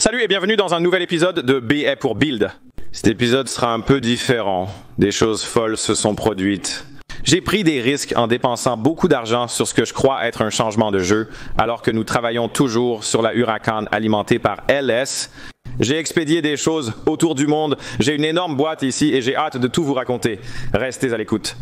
Salut et bienvenue dans un nouvel épisode de B est pour Build. Cet épisode sera un peu différent. Des choses folles se sont produites. J'ai pris des risques en dépensant beaucoup d'argent sur ce que je crois être un changement de jeu, alors que nous travaillons toujours sur la Huracan alimentée par LS. J'ai expédié des choses autour du monde, j'ai une énorme boîte ici et j'ai hâte de tout vous raconter. Restez à l'écoute.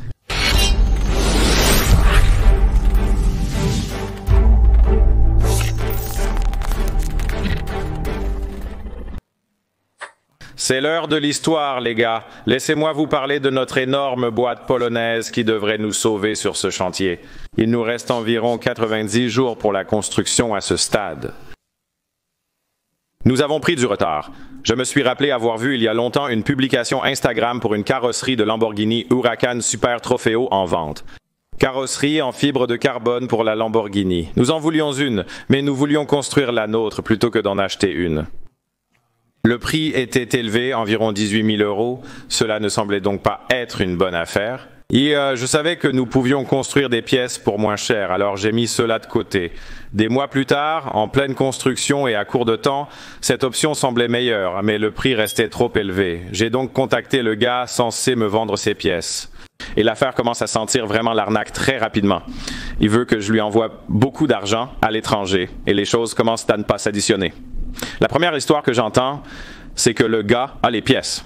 C'est l'heure de l'histoire, les gars. Laissez-moi vous parler de notre énorme boîte polonaise qui devrait nous sauver sur ce chantier. Il nous reste environ 90 jours pour la construction à ce stade. Nous avons pris du retard. Je me suis rappelé avoir vu il y a longtemps une publication Instagram pour une carrosserie de Lamborghini Huracan Super Trofeo en vente. Carrosserie en fibre de carbone pour la Lamborghini. Nous en voulions une, mais nous voulions construire la nôtre plutôt que d'en acheter une. Le prix était élevé, environ 18 000 €. Cela ne semblait donc pas être une bonne affaire. Et je savais que nous pouvions construire des pièces pour moins cher, alors j'ai mis cela de côté. Des mois plus tard, en pleine construction et à court de temps, cette option semblait meilleure, mais le prix restait trop élevé. J'ai donc contacté le gars censé me vendre ces pièces. Et l'affaire commence à sentir vraiment l'arnaque très rapidement. Il veut que je lui envoie beaucoup d'argent à l'étranger, et les choses commencent à ne pas s'additionner. La première histoire que j'entends, c'est que le gars a les pièces.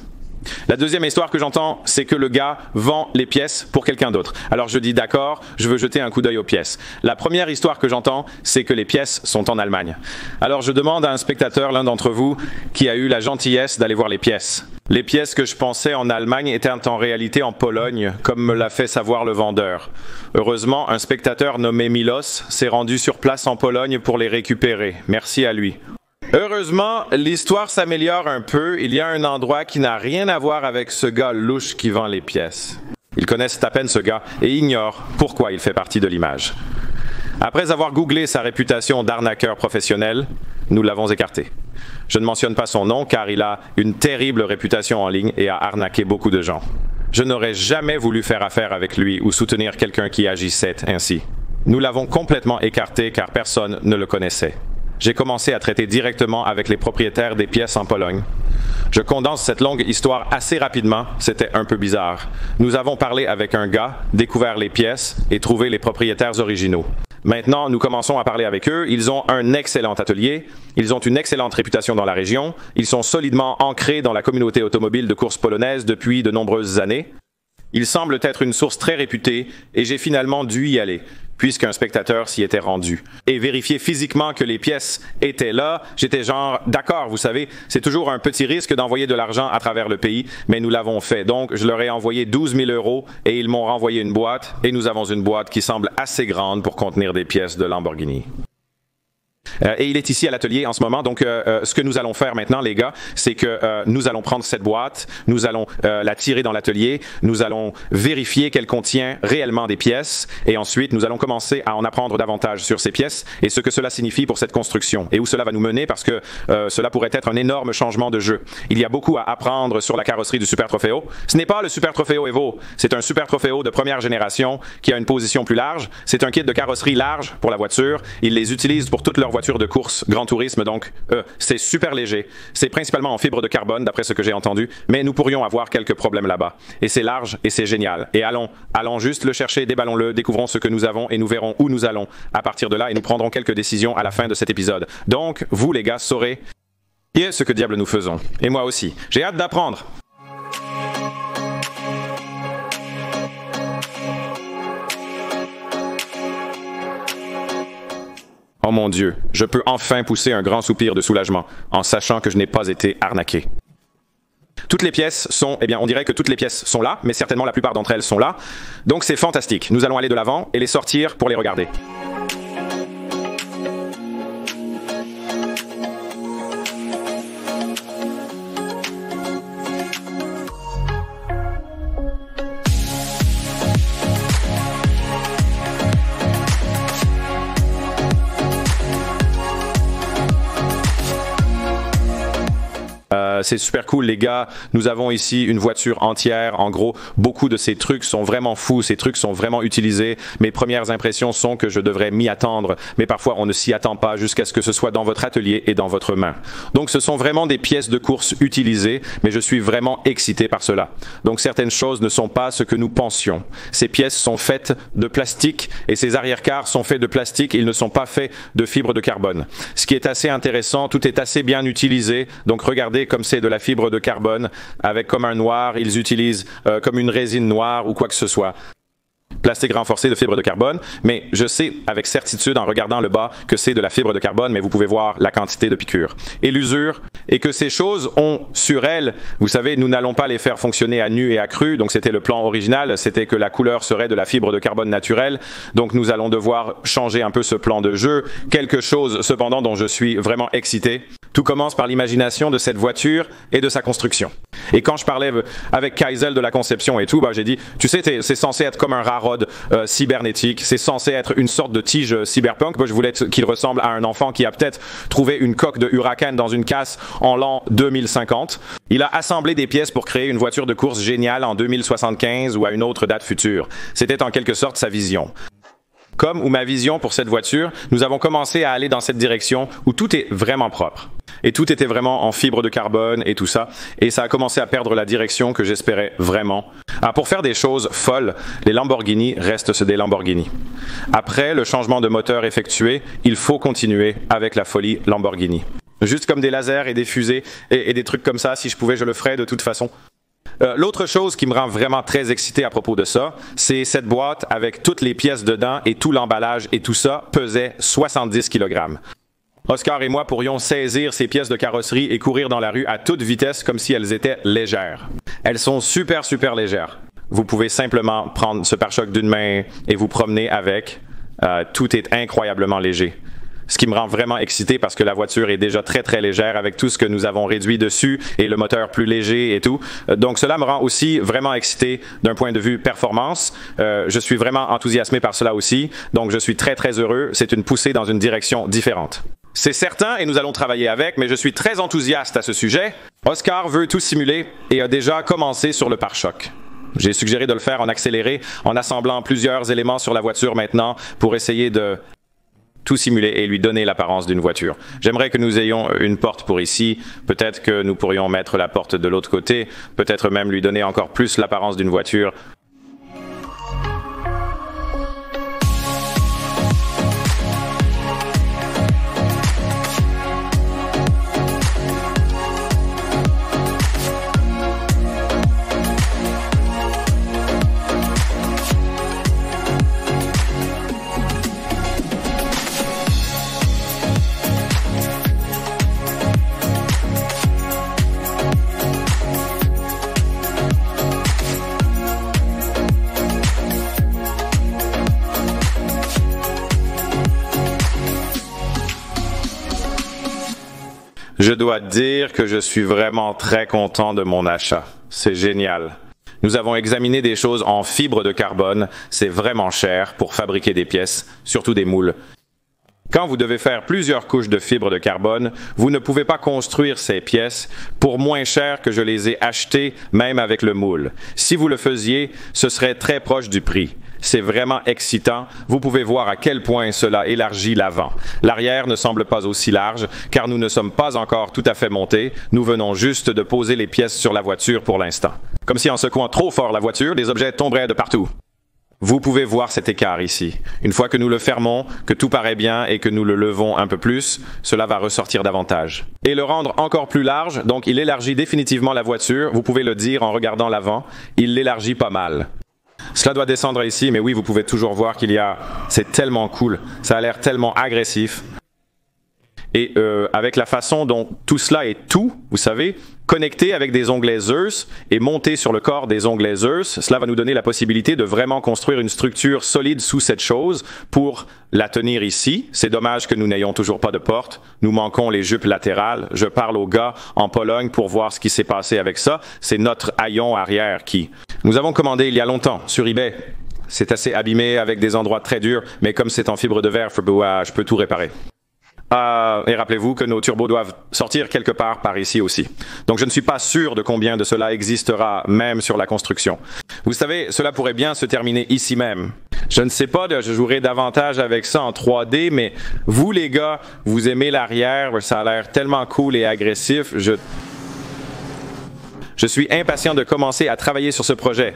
La deuxième histoire que j'entends, c'est que le gars vend les pièces pour quelqu'un d'autre. Alors je dis d'accord, je veux jeter un coup d'œil aux pièces. La première histoire que j'entends, c'est que les pièces sont en Allemagne. Alors je demande à un spectateur, l'un d'entre vous, qui a eu la gentillesse d'aller voir les pièces. Les pièces que je pensais en Allemagne étaient en réalité en Pologne, comme me l'a fait savoir le vendeur. Heureusement, un spectateur nommé Milos s'est rendu sur place en Pologne pour les récupérer. Merci à lui. Heureusement, l'histoire s'améliore un peu. Il y a un endroit qui n'a rien à voir avec ce gars louche qui vend les pièces. Ils connaissent à peine ce gars et ignorent pourquoi il fait partie de l'image. Après avoir googlé sa réputation d'arnaqueur professionnel, nous l'avons écarté. Je ne mentionne pas son nom car il a une terrible réputation en ligne et a arnaqué beaucoup de gens. Je n'aurais jamais voulu faire affaire avec lui ou soutenir quelqu'un qui agissait ainsi. Nous l'avons complètement écarté car personne ne le connaissait. J'ai commencé à traiter directement avec les propriétaires des pièces en Pologne. Je condense cette longue histoire assez rapidement, c'était un peu bizarre. Nous avons parlé avec un gars, découvert les pièces et trouvé les propriétaires originaux. Maintenant, nous commençons à parler avec eux. Ils ont un excellent atelier, ils ont une excellente réputation dans la région, ils sont solidement ancrés dans la communauté automobile de course polonaise depuis de nombreuses années. Ils semblent être une source très réputée et j'ai finalement dû y aller, puisqu'un spectateur s'y était rendu. Et vérifier physiquement que les pièces étaient là, j'étais genre, d'accord, vous savez, c'est toujours un petit risque d'envoyer de l'argent à travers le pays, mais nous l'avons fait. Donc, je leur ai envoyé 12 000 € et ils m'ont renvoyé une boîte, et nous avons une boîte qui semble assez grande pour contenir des pièces de Lamborghini. Et il est ici à l'atelier en ce moment, donc ce que nous allons faire maintenant, les gars, c'est que nous allons prendre cette boîte, nous allons la tirer dans l'atelier, nous allons vérifier qu'elle contient réellement des pièces, et ensuite nous allons commencer à en apprendre davantage sur ces pièces et ce que cela signifie pour cette construction, et où cela va nous mener parce que cela pourrait être un énorme changement de jeu. Il y a beaucoup à apprendre sur la carrosserie du Super Trofeo. Ce n'est pas le Super Trofeo Evo, c'est un Super Trofeo de première génération qui a une position plus large, c'est un kit de carrosserie large pour la voiture, ils les utilisent pour toutes leurs voitures de course, grand tourisme, donc c'est super léger. C'est principalement en fibre de carbone, d'après ce que j'ai entendu, mais nous pourrions avoir quelques problèmes là-bas. Et c'est large et c'est génial. Et allons juste le chercher, déballons-le, découvrons ce que nous avons et nous verrons où nous allons à partir de là et nous prendrons quelques décisions à la fin de cet épisode. Donc, vous les gars, saurez ce que diable nous faisons. Et moi aussi. J'ai hâte d'apprendre. Oh mon Dieu, je peux enfin pousser un grand soupir de soulagement en sachant que je n'ai pas été arnaqué. Toutes les pièces sont, on dirait que toutes les pièces sont là, mais certainement la plupart d'entre elles sont là. Donc c'est fantastique. Nous allons aller de l'avant et les sortir pour les regarder. C'est super cool, les gars. Nous avons ici une voiture entière. En gros, beaucoup de ces trucs sont vraiment fous. Ces trucs sont vraiment utilisés. Mes premières impressions sont que je devrais m'y attendre. Mais parfois, on ne s'y attend pas jusqu'à ce que ce soit dans votre atelier et dans votre main. Donc, ce sont vraiment des pièces de course utilisées, mais je suis vraiment excité par cela. Donc, certaines choses ne sont pas ce que nous pensions. Ces pièces sont faites de plastique et ces arrière-cars sont faits de plastique. Ils ne sont pas faits de fibre de carbone. Ce qui est assez intéressant, tout est assez bien utilisé. Donc, regardez comme c'est de la fibre de carbone avec comme un noir. Ils utilisent comme une résine noire ou quoi que ce soit. Plastique renforcé de fibre de carbone, mais je sais avec certitude en regardant le bas que c'est de la fibre de carbone, mais vous pouvez voir la quantité de piqûres et l'usure, et que ces choses ont sur elles, vous savez, nous n'allons pas les faire fonctionner à nu et à cru, donc c'était le plan original, c'était que la couleur serait de la fibre de carbone naturelle, donc nous allons devoir changer un peu ce plan de jeu, quelque chose cependant dont je suis vraiment excité. Tout commence par l'imagination de cette voiture et de sa construction. Et quand je parlais avec Kaisel de la conception et tout, j'ai dit, tu sais, c'est censé être comme un rarod cybernétique, c'est censé être une sorte de tige cyberpunk. Moi, je voulais qu'il ressemble à un enfant qui a peut-être trouvé une coque de Huracan dans une casse en l'an 2050. Il a assemblé des pièces pour créer une voiture de course géniale en 2075 ou à une autre date future. C'était en quelque sorte sa vision. Comme ou ma vision pour cette voiture, nous avons commencé à aller dans cette direction où tout est vraiment propre. Et tout était vraiment en fibre de carbone et tout ça. Et ça a commencé à perdre la direction que j'espérais vraiment. Pour faire des choses folles, les Lamborghini restent des Lamborghini. Après le changement de moteur effectué, il faut continuer avec la folie Lamborghini. Juste comme des lasers et des fusées et des trucs comme ça, si je pouvais, je le ferais de toute façon. L'autre chose qui me rend vraiment très excité à propos de ça, c'est cette boîte avec toutes les pièces dedans et tout l'emballage et tout ça pesait 70 kg. Oscar et moi pourrions saisir ces pièces de carrosserie et courir dans la rue à toute vitesse comme si elles étaient légères. Elles sont super légères. Vous pouvez simplement prendre ce pare-choc d'une main et vous promener avec. Tout est incroyablement léger. Ce qui me rend vraiment excité parce que la voiture est déjà très légère avec tout ce que nous avons réduit dessus et le moteur plus léger et tout. Donc cela me rend aussi vraiment excité d'un point de vue performance. Je suis vraiment enthousiasmé par cela aussi. Donc je suis très heureux. C'est une poussée dans une direction différente. C'est certain et nous allons travailler avec, mais je suis très enthousiaste à ce sujet. Oscar veut tout simuler et a déjà commencé sur le pare-choc. J'ai suggéré de le faire en accéléré, en assemblant plusieurs éléments sur la voiture maintenant pour essayer de tout simuler et lui donner l'apparence d'une voiture. J'aimerais que nous ayons une porte pour ici. Peut-être que nous pourrions mettre la porte de l'autre côté. Peut-être même lui donner encore plus l'apparence d'une voiture. Je dois dire que je suis vraiment très content de mon achat. C'est génial. Nous avons examiné des choses en fibre de carbone. C'est vraiment cher pour fabriquer des pièces, surtout des moules. Quand vous devez faire plusieurs couches de fibres de carbone, vous ne pouvez pas construire ces pièces pour moins cher que je les ai achetées, même avec le moule. Si vous le faisiez, ce serait très proche du prix. C'est vraiment excitant. Vous pouvez voir à quel point cela élargit l'avant. L'arrière ne semble pas aussi large, car nous ne sommes pas encore tout à fait montés. Nous venons juste de poser les pièces sur la voiture pour l'instant. Comme si en secouant trop fort la voiture, des objets tomberaient de partout. Vous pouvez voir cet écart ici. Une fois que nous le fermons, que tout paraît bien et que nous le levons un peu plus, cela va ressortir davantage. Et le rendre encore plus large, donc il élargit définitivement la voiture, vous pouvez le dire en regardant l'avant, il l'élargit pas mal. Cela doit descendre ici, mais oui, vous pouvez toujours voir qu'il y a... C'est tellement cool, ça a l'air tellement agressif. Et avec la façon dont tout cela est tout, vous savez, connecté avec des onglets Zeus et monté sur le corps des onglets Zeus, cela va nous donner la possibilité de vraiment construire une structure solide sous cette chose pour la tenir ici. C'est dommage que nous n'ayons toujours pas de porte. Nous manquons les jupes latérales. Je parle aux gars en Pologne pour voir ce qui s'est passé avec ça. C'est notre haillon arrière qui... Nous avons commandé il y a longtemps sur eBay. C'est assez abîmé avec des endroits très durs, mais comme c'est en fibre de verre, je peux tout réparer. Et rappelez-vous que nos turbos doivent sortir quelque part par ici aussi. Donc je ne suis pas sûr de combien de cela existera même sur la construction. Vous savez, cela pourrait bien se terminer ici même. Je ne sais pas, je jouerai davantage avec ça en 3D, mais vous les gars, vous aimez l'arrière, ça a l'air tellement cool et agressif. Je suis impatient de commencer à travailler sur ce projet.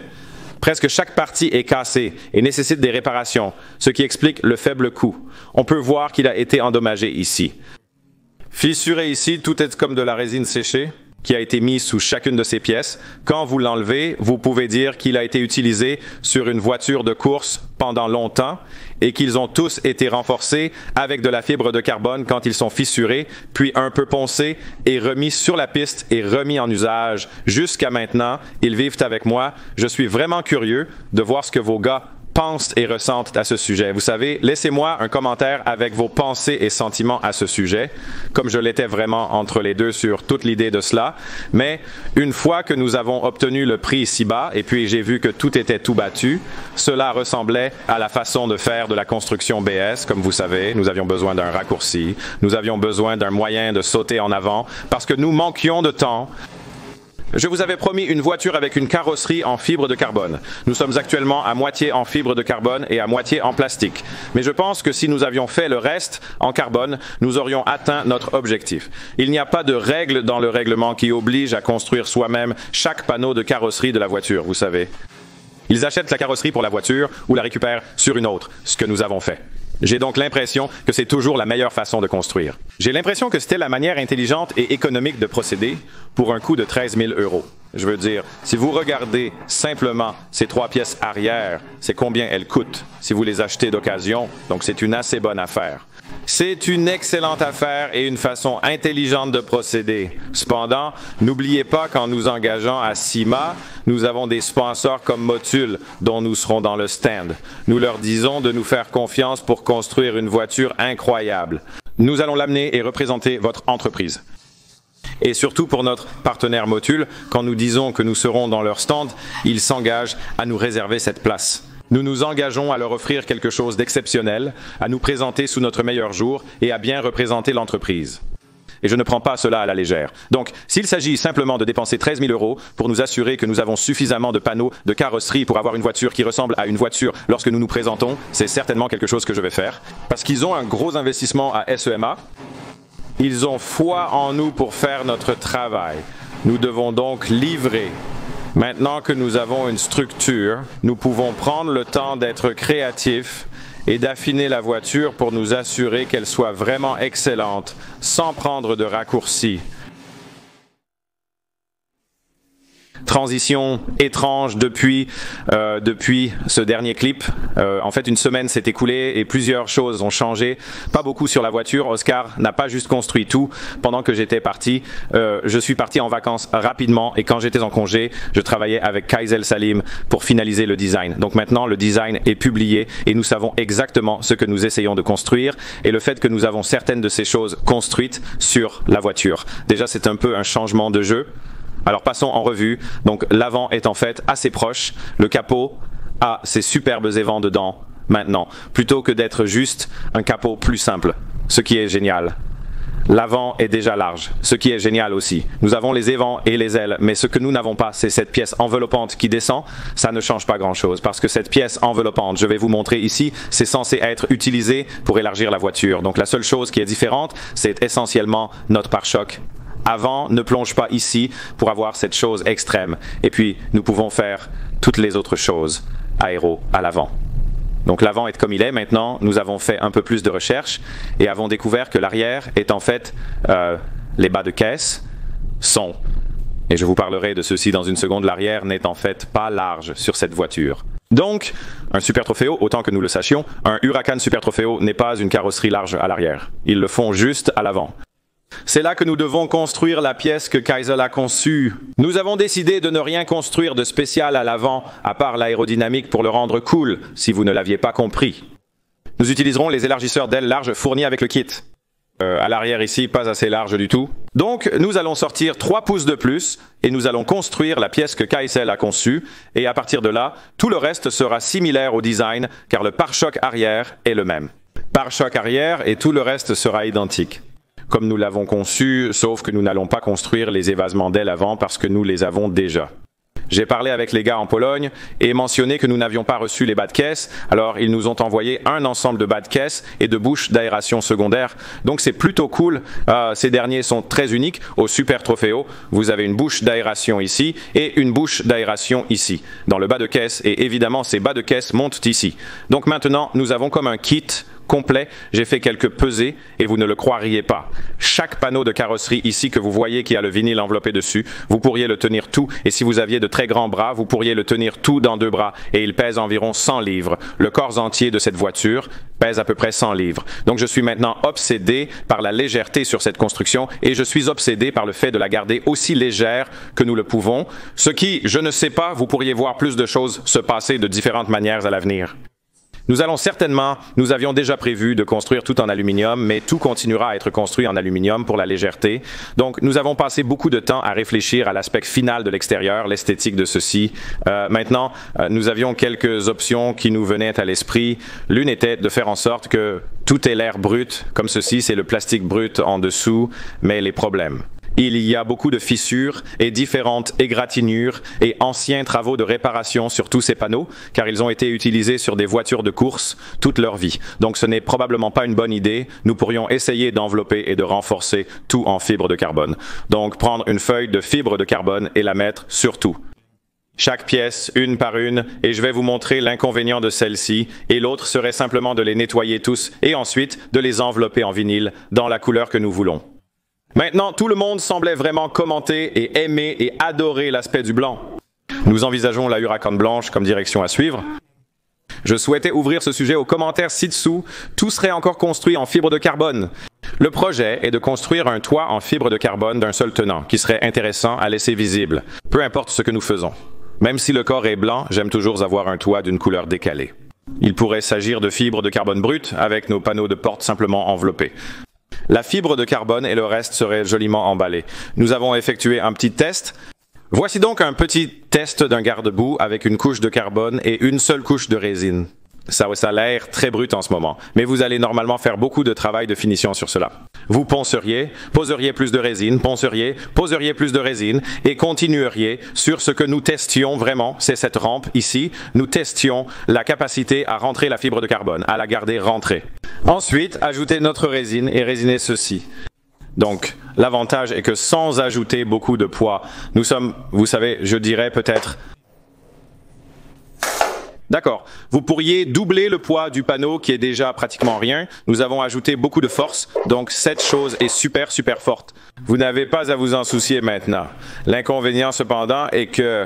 Presque chaque partie est cassée et nécessite des réparations, ce qui explique le faible coût. On peut voir qu'il a été endommagé ici. Fissuré ici, tout est comme de la résine séchée qui a été mise sous chacune de ces pièces. Quand vous l'enlevez, vous pouvez dire qu'il a été utilisé sur une voiture de course pendant longtemps et qu'ils ont tous été renforcés avec de la fibre de carbone quand ils sont fissurés, puis un peu poncés et remis sur la piste et remis en usage. Jusqu'à maintenant, ils vivent avec moi. Je suis vraiment curieux de voir ce que vos gars pensent et ressentent à ce sujet. Vous savez, laissez-moi un commentaire avec vos pensées et sentiments à ce sujet, comme je l'étais vraiment entre les deux sur toute l'idée de cela. Mais une fois que nous avons obtenu le prix ici-bas, et puis j'ai vu que tout était tout battu, cela ressemblait à la façon de faire de la construction BS. Comme vous savez, nous avions besoin d'un raccourci, nous avions besoin d'un moyen de sauter en avant, parce que nous manquions de temps. Je vous avais promis une voiture avec une carrosserie en fibre de carbone. Nous sommes actuellement à moitié en fibre de carbone et à moitié en plastique. Mais je pense que si nous avions fait le reste en carbone, nous aurions atteint notre objectif. Il n'y a pas de règle dans le règlement qui oblige à construire soi-même chaque panneau de carrosserie de la voiture, vous savez. Ils achètent la carrosserie pour la voiture ou la récupèrent sur une autre, ce que nous avons fait. J'ai donc l'impression que c'est toujours la meilleure façon de construire. J'ai l'impression que c'était la manière intelligente et économique de procéder pour un coût de 13 000 €. Je veux dire, si vous regardez simplement ces 3 pièces arrière, c'est combien elles coûtent si vous les achetez d'occasion, donc c'est une assez bonne affaire. C'est une excellente affaire et une façon intelligente de procéder. Cependant, n'oubliez pas qu'en nous engageant à CIMA, nous avons des sponsors comme Motul dont nous serons dans le stand. Nous leur disons de nous faire confiance pour construire une voiture incroyable. Nous allons l'amener et représenter votre entreprise. Et surtout pour notre partenaire Motul, quand nous disons que nous serons dans leur stand, ils s'engagent à nous réserver cette place. Nous nous engageons à leur offrir quelque chose d'exceptionnel, à nous présenter sous notre meilleur jour et à bien représenter l'entreprise. Et je ne prends pas cela à la légère. Donc, s'il s'agit simplement de dépenser 13 000 € pour nous assurer que nous avons suffisamment de panneaux de carrosserie pour avoir une voiture qui ressemble à une voiture lorsque nous nous présentons, c'est certainement quelque chose que je vais faire. Parce qu'ils ont un gros investissement à SEMA. Ils ont foi en nous pour faire notre travail. Nous devons donc livrer. Maintenant que nous avons une structure, nous pouvons prendre le temps d'être créatifs et d'affiner la voiture pour nous assurer qu'elle soit vraiment excellente, sans prendre de raccourcis. Transition étrange depuis ce dernier clip. En fait, une semaine s'est écoulée et plusieurs choses ont changé. Pas beaucoup sur la voiture. Oscar n'a pas juste construit tout pendant que j'étais parti. Je suis parti en vacances rapidement et quand j'étais en congé, je travaillais avec Kaisel Salim pour finaliser le design. Donc maintenant, le design est publié et nous savons exactement ce que nous essayons de construire et le fait que nous avons certaines de ces choses construites sur la voiture. Déjà, c'est un peu un changement de jeu. Alors passons en revue. Donc l'avant est en fait assez proche. Le capot a ces superbes évents dedans maintenant, plutôt que d'être juste un capot plus simple, ce qui est génial. L'avant est déjà large, ce qui est génial aussi. Nous avons les évents et les ailes, mais ce que nous n'avons pas, c'est cette pièce enveloppante qui descend. Ça ne change pas grand-chose, parce que cette pièce enveloppante, je vais vous montrer ici, c'est censé être utilisé pour élargir la voiture. Donc la seule chose qui est différente, c'est essentiellement notre pare-choc. Avant, ne plonge pas ici pour avoir cette chose extrême. Et puis, nous pouvons faire toutes les autres choses aéro à l'avant. Donc l'avant est comme il est. Maintenant, nous avons fait un peu plus de recherche et avons découvert que l'arrière est en fait les bas de caisse sont, et je vous parlerai de ceci dans une seconde, l'arrière n'est en fait pas large sur cette voiture. Donc, un Super Trofeo, autant que nous le sachions, un Huracan Super Trofeo n'est pas une carrosserie large à l'arrière. Ils le font juste à l'avant. C'est là que nous devons construire la pièce que Kaisel a conçue. Nous avons décidé de ne rien construire de spécial à l'avant, à part l'aérodynamique pour le rendre cool, si vous ne l'aviez pas compris. Nous utiliserons les élargisseurs d'ailes larges fournis avec le kit. À l'arrière ici, pas assez large du tout. Donc, nous allons sortir 3 pouces de plus et nous allons construire la pièce que Kaisel a conçue. Et à partir de là, tout le reste sera similaire au design car le pare-choc arrière est le même. Pare-choc arrière et tout le reste sera identique, comme nous l'avons conçu, sauf que nous n'allons pas construire les évasements d'ailes avant parce que nous les avons déjà. J'ai parlé avec les gars en Pologne et mentionné que nous n'avions pas reçu les bas de caisse, alors ils nous ont envoyé un ensemble de bas de caisse et de bouches d'aération secondaire. Donc c'est plutôt cool, ces derniers sont très uniques. Au Super Trofeo, vous avez une bouche d'aération ici et une bouche d'aération ici, dans le bas de caisse, et évidemment ces bas de caisse montent ici. Donc maintenant, nous avons comme un kit complet. J'ai fait quelques pesées et vous ne le croiriez pas. Chaque panneau de carrosserie ici que vous voyez qui a le vinyle enveloppé dessus, vous pourriez le tenir tout, et si vous aviez de très grands bras, vous pourriez le tenir tout dans 2 bras, et il pèse environ 100 livres. Le corps entier de cette voiture pèse à peu près 100 livres. Donc je suis maintenant obsédé par la légèreté sur cette construction, et je suis obsédé par le fait de la garder aussi légère que nous le pouvons, ce qui, je ne sais pas, vous pourriez voir plus de choses se passer de différentes manières à l'avenir. Nous avions déjà prévu de construire tout en aluminium, mais tout continuera à être construit en aluminium pour la légèreté. Donc, nous avons passé beaucoup de temps à réfléchir à l'aspect final de l'extérieur, l'esthétique de ceci. Maintenant, nous avions quelques options qui nous venaient à l'esprit. L'une était de faire en sorte que tout ait l'air brut, comme ceci, c'est le plastique brut en dessous, mais les problèmes. Il y a beaucoup de fissures et différentes égratignures et anciens travaux de réparation sur tous ces panneaux, car ils ont été utilisés sur des voitures de course toute leur vie. Donc ce n'est probablement pas une bonne idée. Nous pourrions essayer d'envelopper et de renforcer tout en fibre de carbone. Donc prendre une feuille de fibre de carbone et la mettre sur tout. Chaque pièce, une par une, et je vais vous montrer l'inconvénient de celle-ci, et l'autre serait simplement de les nettoyer tous et ensuite de les envelopper en vinyle dans la couleur que nous voulons. Maintenant, tout le monde semblait vraiment commenter et aimer et adorer l'aspect du blanc. Nous envisageons la Huracan blanche comme direction à suivre. Je souhaitais ouvrir ce sujet aux commentaires ci-dessous. Tout serait encore construit en fibre de carbone. Le projet est de construire un toit en fibre de carbone d'un seul tenant, qui serait intéressant à laisser visible, peu importe ce que nous faisons. Même si le corps est blanc, j'aime toujours avoir un toit d'une couleur décalée. Il pourrait s'agir de fibres de carbone brut avec nos panneaux de porte simplement enveloppés. La fibre de carbone et le reste seraient joliment emballés. Nous avons effectué un petit test. Voici donc un petit test d'un garde-boue avec une couche de carbone et une seule couche de résine. Ça a l'air très brut en ce moment, mais vous allez normalement faire beaucoup de travail de finition sur cela. Vous poseriez plus de résine, poseriez plus de résine et continueriez sur ce que nous testions vraiment, c'est cette rampe ici. Nous testions la capacité à rentrer la fibre de carbone, à la garder rentrée. Ensuite, ajoutez notre résine et résinez ceci. Donc, l'avantage est que sans ajouter beaucoup de poids, nous sommes, vous savez, je dirais peut-être... D'accord. Vous pourriez doubler le poids du panneau qui est déjà pratiquement rien. Nous avons ajouté beaucoup de force, donc cette chose est super forte. Vous n'avez pas à vous en soucier maintenant. L'inconvénient cependant est que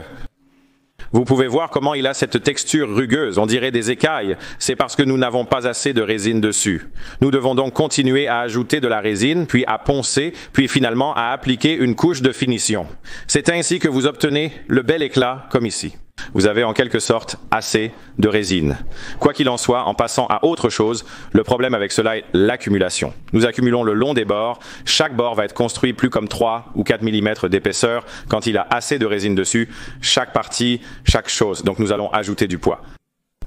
vous pouvez voir comment il a cette texture rugueuse, on dirait des écailles. C'est parce que nous n'avons pas assez de résine dessus. Nous devons donc continuer à ajouter de la résine, puis à poncer, puis finalement à appliquer une couche de finition. C'est ainsi que vous obtenez le bel éclat comme ici. Vous avez en quelque sorte assez de résine. Quoi qu'il en soit, en passant à autre chose, le problème avec cela est l'accumulation. Nous accumulons le long des bords. Chaque bord va être construit plus comme 3 ou 4 mm d'épaisseur quand il a assez de résine dessus. Chaque partie, chaque chose. Donc nous allons ajouter du poids.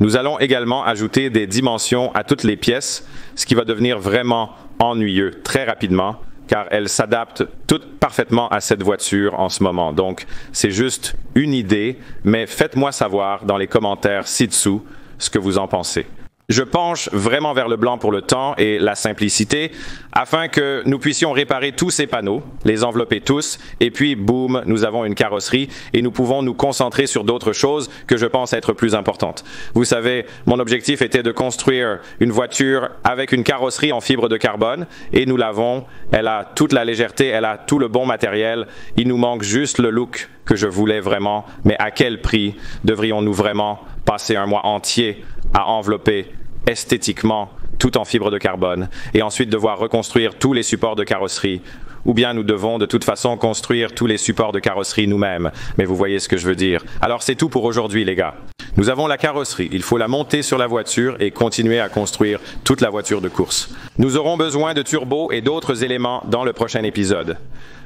Nous allons également ajouter des dimensions à toutes les pièces, ce qui va devenir vraiment ennuyeux très rapidement, car elles s'adaptent toutes parfaitement à cette voiture en ce moment. Donc, c'est juste une idée, mais faites-moi savoir dans les commentaires ci-dessous ce que vous en pensez. Je penche vraiment vers le blanc pour le temps et la simplicité, afin que nous puissions réparer tous ces panneaux, les envelopper tous, et puis boum, nous avons une carrosserie et nous pouvons nous concentrer sur d'autres choses que je pense être plus importantes. Vous savez, mon objectif était de construire une voiture avec une carrosserie en fibre de carbone, et nous l'avons. Elle a toute la légèreté, elle a tout le bon matériel. Il nous manque juste le look que je voulais vraiment, mais à quel prix devrions-nous vraiment passer un mois entier à envelopper esthétiquement tout en fibre de carbone et ensuite devoir reconstruire tous les supports de carrosserie, ou bien nous devons de toute façon construire tous les supports de carrosserie nous-mêmes, mais vous voyez ce que je veux dire. Alors c'est tout pour aujourd'hui les gars. Nous avons la carrosserie, il faut la monter sur la voiture et continuer à construire toute la voiture de course. Nous aurons besoin de turbos et d'autres éléments dans le prochain épisode.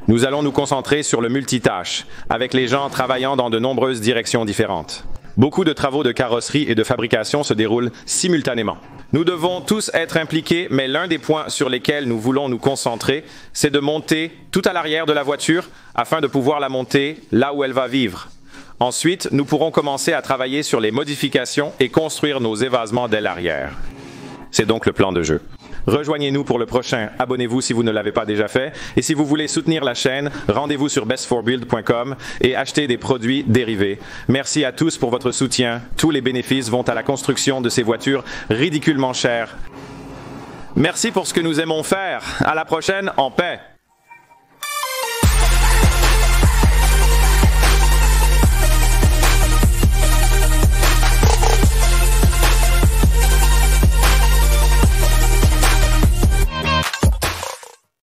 Nous allons nous concentrer sur le multitâche, avec les gens travaillant dans de nombreuses directions différentes. Beaucoup de travaux de carrosserie et de fabrication se déroulent simultanément. Nous devons tous être impliqués, mais l'un des points sur lesquels nous voulons nous concentrer, c'est de monter tout à l'arrière de la voiture afin de pouvoir la monter là où elle va vivre. Ensuite, nous pourrons commencer à travailler sur les modifications et construire nos évasements dès l'arrière. C'est donc le plan de jeu. Rejoignez-nous pour le prochain. Abonnez-vous si vous ne l'avez pas déjà fait. Et si vous voulez soutenir la chaîne, rendez-vous sur best4build.com et achetez des produits dérivés. Merci à tous pour votre soutien. Tous les bénéfices vont à la construction de ces voitures ridiculement chères. Merci pour ce que nous aimons faire. À la prochaine, en paix.